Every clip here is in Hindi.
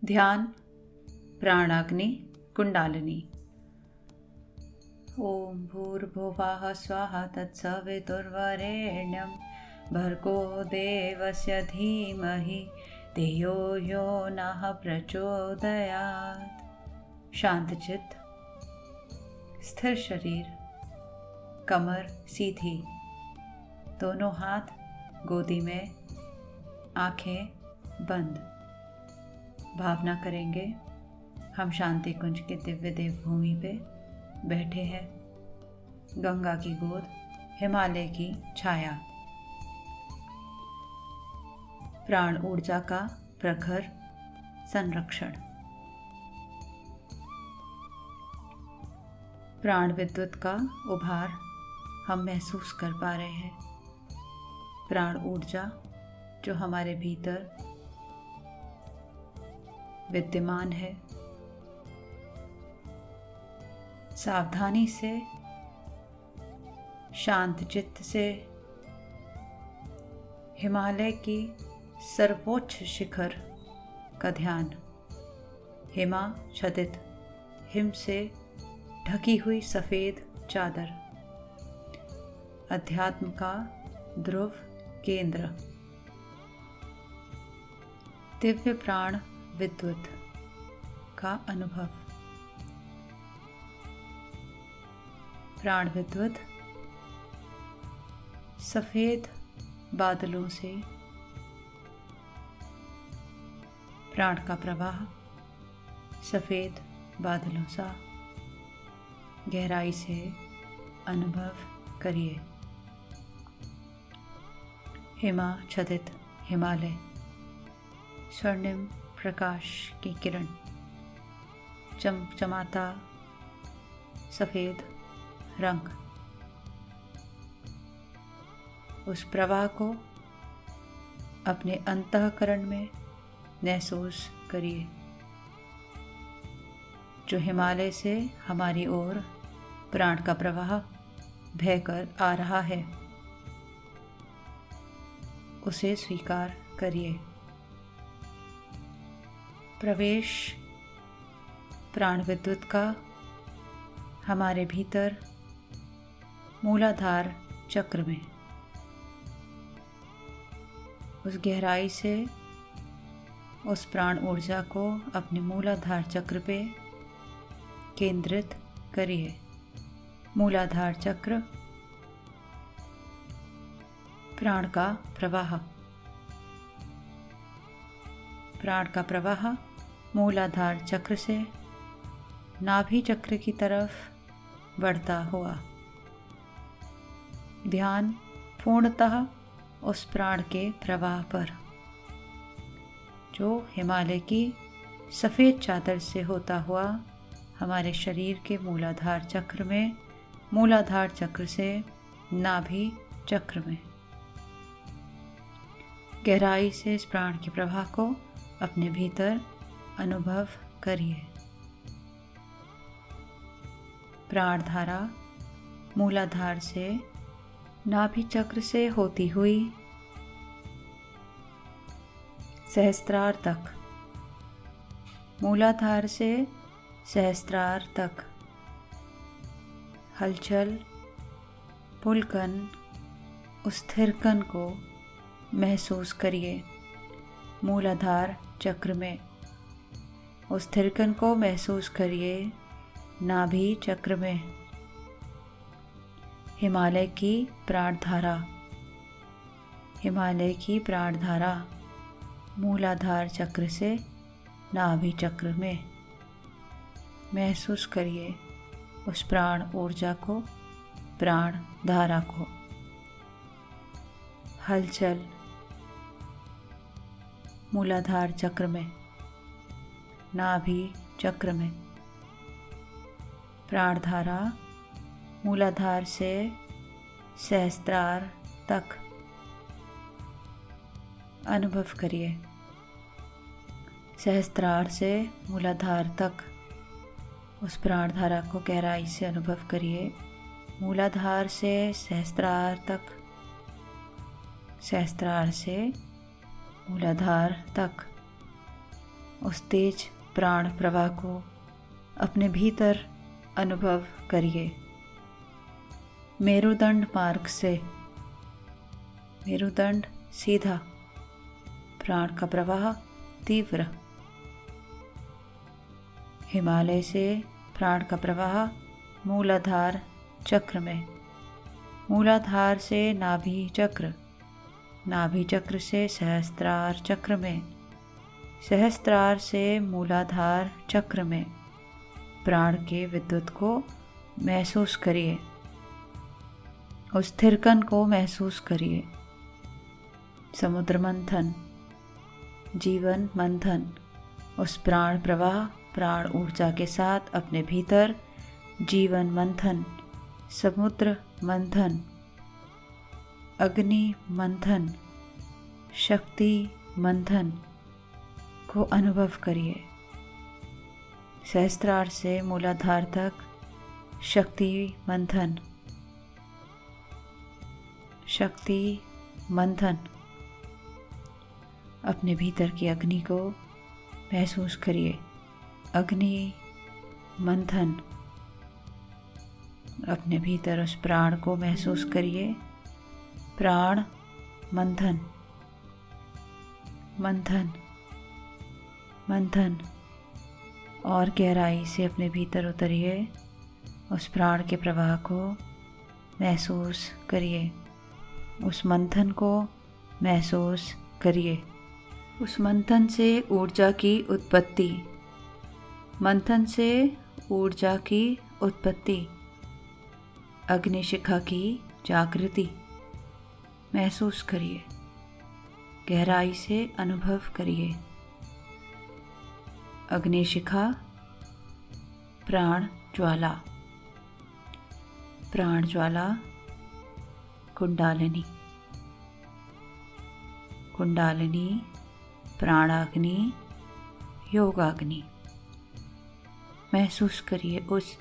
ध्यान प्राणाग्नि कुंडालिनी। ओम भूर्भुवः स्वाहा तत्सवितुर्वरेण्यं भर्गो देवस्य धीमहि धियो यो नः प्रचोदयात्। शांत चित्त, स्थिर शरीर, कमर सीधी, दोनों हाथ गोदी में, आंखें बंद। भावना करेंगे हम शांति कुंज के दिव्य देवभूमि पे बैठे हैं। गंगा की गोद, हिमालय की छाया, प्राण ऊर्जा का प्रखर संरक्षण, प्राण विद्युत का उभार हम महसूस कर पा रहे हैं। प्राण ऊर्जा जो हमारे भीतर विद्यमान है, सावधानी से, शांत चित्त से हिमालय की सर्वोच्च शिखर का ध्यान, हिमाच्छादित, हिम से ढकी हुई सफेद चादर, अध्यात्म का ध्रुव केंद्र, दिव्य प्राण विद्युत का अनुभव। प्राण विद्युत सफेद बादलों से, प्राण का प्रवाह सफेद बादलों सा गहराई से अनुभव करिए। हिमाच्छादित हिमालय, स्वर्णिम प्रकाश की किरण, चमचमाता सफेद रंग, उस प्रवाह को अपने अंतःकरण में महसूस करिए, जो हिमालय से हमारी ओर प्राण का प्रवाह बहकर आ रहा है। उसे स्वीकार करिए। प्रवेश प्राण विद्युत का हमारे भीतर मूलाधार चक्र में, उस गहराई से उस प्राण ऊर्जा को अपने मूलाधार चक्र पे केंद्रित करिए। मूलाधार चक्र, प्राण का प्रवाह, प्राण का प्रवाह मूलाधार चक्र से नाभि चक्र की तरफ बढ़ता हुआ। ध्यान पूर्णतः उस प्राण के प्रवाह पर, जो हिमालय की सफ़ेद चादर से होता हुआ हमारे शरीर के मूलाधार चक्र में, मूलाधार चक्र से नाभि चक्र में। गहराई से इस प्राण के प्रवाह को अपने भीतर अनुभव करिए। प्राण धारा मूलाधार से नाभि चक्र से होती हुई सहस्त्रार तक, मूलाधार से सहस्त्रार तक हलचल, पुलकन, उस स्थिरकन को महसूस करिए। मूलाधार चक्र में उस स्थिरकन को महसूस करिए। नाभि चक्र में हिमालय की प्राणधारा, हिमालय की प्राणधारा मूलाधार चक्र से नाभि चक्र में महसूस करिए। उस प्राण ऊर्जा को, प्राण धारा को, हलचल मूलाधार चक्र में, नाभि चक्र में, प्राणधारा मूलाधार से सहस्त्रार तक अनुभव करिए। सहस्त्रार से मूलाधार तक उस प्राणधारा को गहराई से अनुभव करिए। मूलाधार से सहस्त्रार तक, सहस्त्रार से मूलाधार तक उस तेज प्राण प्रवाह को अपने भीतर अनुभव करिए। मेरुदंड मार्ग से, मेरुदंड सीधा, प्राण का प्रवाह तीव्र। हिमालय से प्राण का प्रवाह मूलाधार चक्र में, मूलाधार से नाभि चक्र, नाभि चक्र से सहस्त्रार चक्र में, सहस्त्रार से मूलाधार चक्र में प्राण के विद्युत को महसूस करिए। उस थिरकन को महसूस करिए। समुद्र मंथन, जीवन मंथन, उस प्राण प्रवाह, प्राण ऊर्जा के साथ अपने भीतर जीवन मंथन, समुद्र मंथन, अग्नि मंथन, शक्ति मंथन को अनुभव करिए। सहस्त्रार से मूलाधार तक शक्ति मंथन, शक्ति मंथन। अपने भीतर की अग्नि को महसूस करिए। अग्नि मंथन। अपने भीतर उस प्राण को महसूस करिए। प्राण मंथन, मंथन, मंथन। और गहराई से अपने भीतर उतरिए। उस प्राण के प्रवाह को महसूस करिए। उस मंथन को महसूस करिए। उस मंथन से ऊर्जा की उत्पत्ति, मंथन से ऊर्जा की उत्पत्ति, अग्निशिखा की जागृति महसूस करिए। गहराई से अनुभव करिए। अग्निशिखा, प्राण ज्वाला, प्राण ज्वाला, कुंडालिनी, कुंडालिनी, प्राणाग्नि, योगाग्नि। महसूस करिए उस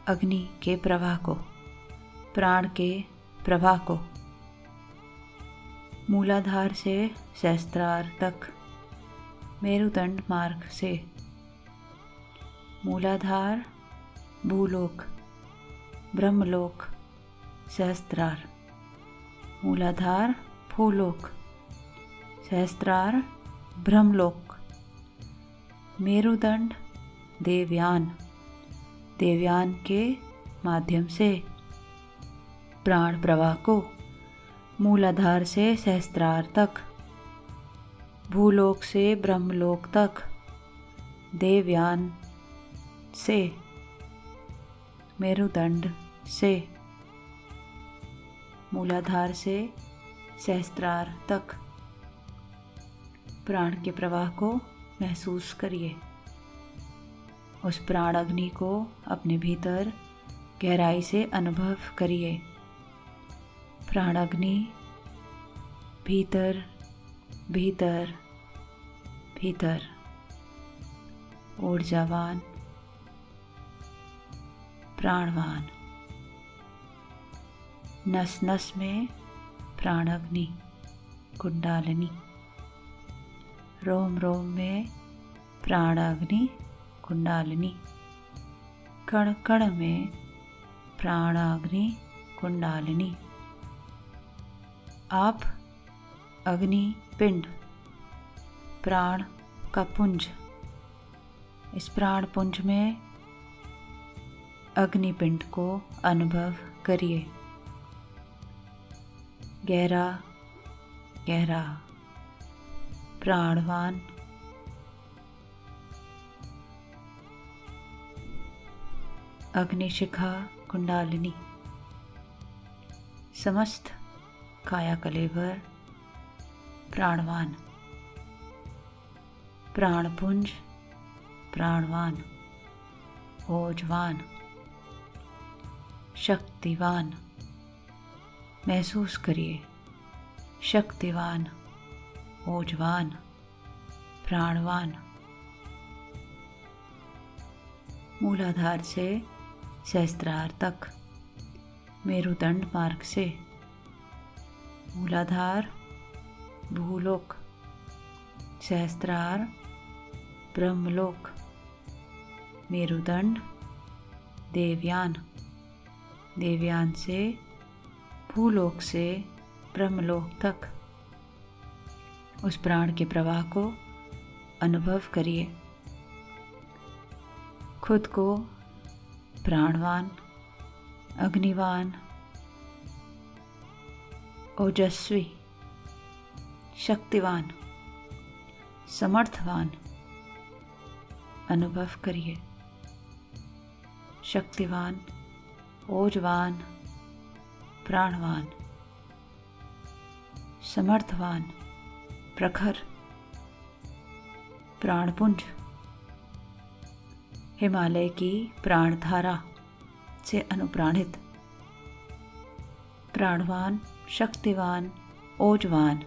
अग्नि के प्रवाह को, प्राण के प्रवाह को। मूलाधार से सहस्त्रार तक, मेरुदंड मार्ग से। मूलाधार भूलोक, ब्रह्मलोक, सहस्त्रार। मूलाधार भूलोक, सहस्त्रार ब्रह्मलोक। मेरुदंड देवयान, देवयान के माध्यम से प्राण प्रवाह को मूलाधार से सहस्त्रार तक, भूलोक से ब्रह्मलोक तक, देवयान से, मेरुदंड से, मूलाधार से सहस्त्रार तक प्राण के प्रवाह को महसूस करिए। उस प्राण अग्नि को अपने भीतर गहराई से अनुभव करिए। प्राण अग्नि भीतर, भीतर, भीतर, ऊर्जावान, प्राणवान। नस नस में प्राण अग्नि, कुंडालिनी। रोम रोम में प्राण अग्नि, कुंडालिनी। कण कण में प्राण अग्नि, कुंडालिनी। आप अग्नि पिंड, प्राण का पुंज, इस प्राण पुंज में अग्नि पिंड को अनुभव करिए। गहरा गहरा, प्राणवान, अग्निशिखा, कुंडालिनी। समस्त काया कलेवर प्राणवान, प्राणपुंज प्राणवान, ओजवान, शक्तिवान। महसूस करिए। शक्तिवान, ओजवान, प्राणवान। मूलाधार से सहस्त्रार तक, मेरुदंड मार्ग से। मूलाधार भूलोक, सहस्त्रार ब्रह्मलोक, मेरुदंड, देवयान, देवयान से भूलोक से ब्रह्मलोक तक उस प्राण के प्रवाह को अनुभव करिए। खुद को प्राणवान, अग्निवान, ओजस्वी, शक्तिवान, समर्थवान अनुभव करिए। शक्तिवान, ओजवान, प्राणवान, समर्थवान, प्रखर, प्राणपुंज, हिमालय की प्राणधारा से अनुप्राणित, प्राणवान, शक्तिवान, ओजवान,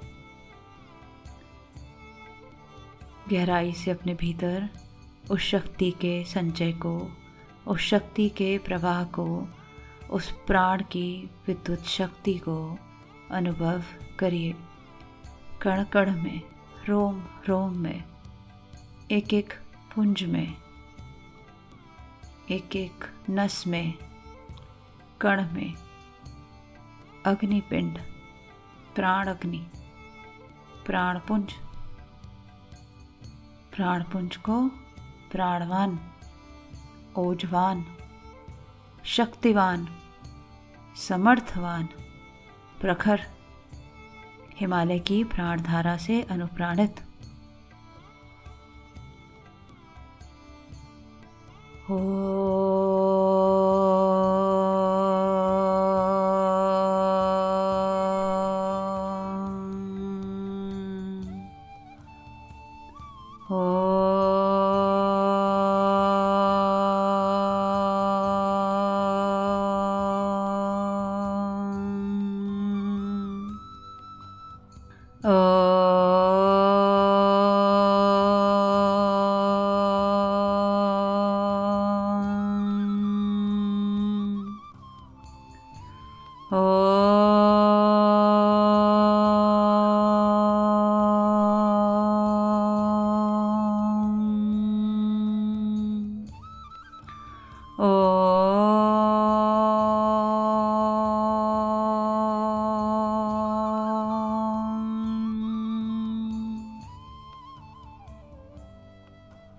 गहराई से अपने भीतर उस शक्ति के संचय को, उस शक्ति के प्रवाह को, उस प्राण की विद्युत शक्ति को अनुभव करिए। कण कण में, रोम रोम में, एक एक पुंज में, एक एक नस में, कण में, अग्निपिंड, प्राण अग्नि, प्राणपुंज, प्राणपुंज को प्राणवान, ओजवान, शक्तिवान, समर्थवान, प्रखर, हिमालय की प्राणधारा से अनुप्राणित हो।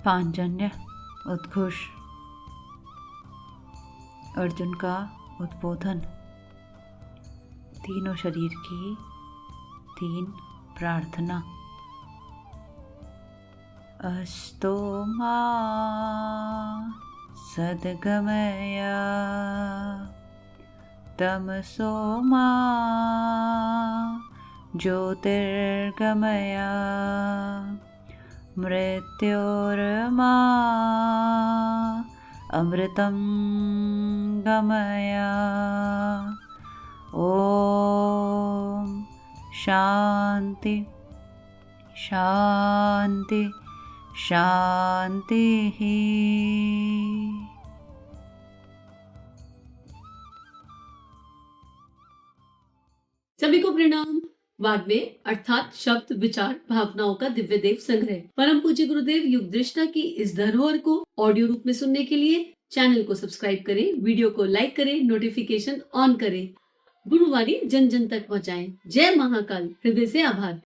पांचजन्य उद्घोष, अर्जुन का उद्बोधन, तीनों शरीर की 3 प्रार्थना। अस्तो मा सद्गमया तमसो मा ज्योतिर्गमया मृत्योर्मा अमृतं गमया। ओम शांति शांति शांति ही। सभी को प्रणाम। वाग्वे अर्थात शब्द, विचार, भावनाओं का दिव्य देव संग्रह परम पूज्य गुरुदेव युग दृष्टा की इस धरोहर को ऑडियो रूप में सुनने के लिए चैनल को सब्सक्राइब करें, वीडियो को लाइक करें, नोटिफिकेशन ऑन करें, गुरुवाणी जन जन तक पहुँचाएं। जय महाकाल। हृदय से आभार।